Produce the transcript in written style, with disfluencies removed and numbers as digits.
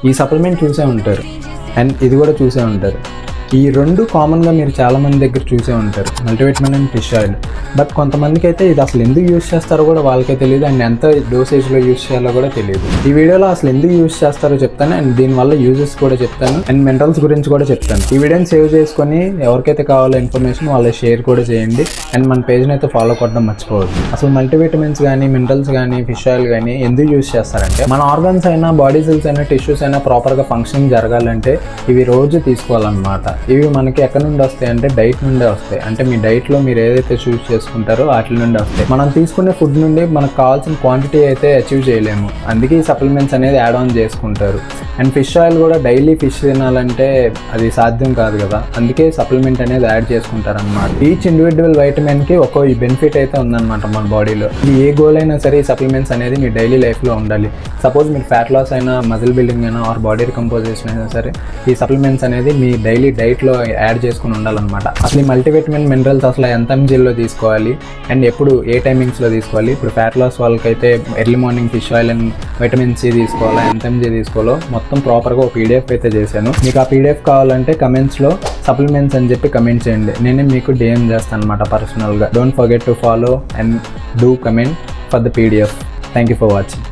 ఈ సప్లిమెంట్ చూసే ఉంటారు అండ్ ఇది కూడా చూసే ఉంటారు. ఈ రెండు కామన్గా మీరు చాలామంది దగ్గర చూసే ఉంటారు, multivitamin and fish oil. But కొంతమందికి అయితే ఇది అసలు ఎందుకు యూస్ చేస్తారో కూడా వాళ్ళకే తెలియదు అండ్ ఎంత డోసేజ్లో యూస్ చేయాలో కూడా తెలియదు. ఈ వీడియోలో అసలు ఎందుకు యూస్ చేస్తారో చెప్తాను అండ్ దీనివల్ల యూజెస్ కూడా చెప్తాను అండ్ మినరల్స్ గురించి కూడా చెప్తాను. ఈ వీడియోని సేవ్ చేసుకొని ఎవరికైతే కావాలో ఇన్ఫర్మేషన్ వాళ్ళ షేర్ కూడా చేయండి అండ్ మన పేజ్ని అయితే ఫాలో కొట్టడం మర్చిపోవద్దు. అసలు మల్టీవిటమిన్స్ కానీ మినరల్స్ కానీ ఫిష్ ఆయిల్ కానీ ఎందుకు యూస్ చేస్తారంటే మన ఆర్గన్స్ అయినా బాడీ సెల్స్ అయినా టిష్యూస్ అయినా ప్రాపర్గా ఫంక్షనింగ్ జరగాలంటే ఇవి రోజు తీసుకోవాలన్నమాట. ఇవి మనకి ఎక్కడి నుండి వస్తాయి అంటే డైట్ నుండే వస్తాయి. అంటే మీ డైట్లో మీరు ఏదైతే చూస్ చేసుకుంటారో వాటి నుండి వస్తాయి. మనం తీసుకునే ఫుడ్ నుండి మనకు కావాల్సిన క్వాంటిటీ అయితే అచీవ్ చేయలేము, అందుకే ఈ సప్లిమెంట్స్ అనేది యాడ్ ఆన్ చేసుకుంటారు. అండ్ ఫిష్ ఆయిల్ కూడా డైలీ ఫిష్ తినాలంటే అది సాధ్యం కాదు కదా, అందుకే సప్లిమెంట్ అనేది యాడ్ చేసుకుంటారు అనమాట. ఈచ్ ఇండివిజువల్ వైటమిన్కి ఒక్కో ఈ బెనిఫిట్ అయితే ఉందన్నమాట మన బాడీలో. ఏ గోల్ అయినా సరే ఈ సప్లిమెంట్స్ అనేది మీ డైలీ లైఫ్లో ఉండాలి. సపోజ్ మీరు ఫ్యాట్ లాస్ అయినా మజిల్ బిల్డింగ్ అయినా ఆర్ బాడీ రికంపోజిషన్ అయినా సరే ఈ సప్లిమెంట్స్ అనేది మీ డైలీ డైట్లో యాడ్ చేసుకుని ఉండాలన్నమాట. అసలు ఈ మల్టీవిటమిన్ మినరల్స్ అసలు ఎంత ఎంజీల్లో తీసుకోవాలి అండ్ ఎప్పుడు ఏ టైమింగ్స్లో తీసుకోవాలి. ఇప్పుడు ఫ్యాట్ లాస్ వాళ్ళకైతే early morning fish oil and vitamin C తీసుకోవాలా, ఎంత ఎంజీ తీసుకోవాలో మొత్తం ప్రాపర్గా ఒక పీడిఎఫ్ అయితే చేశాను. మీకు ఆ పీడిఎఫ్ కావాలంటే కమెంట్స్లో సప్లిమెంట్స్ అని చెప్పి కమెంట్ చేయండి, నేనే మీకు డిఎం చేస్తాను అనమాట పర్సనల్గా. Don't forget to follow and do comment for the PDF. Thank you for watching.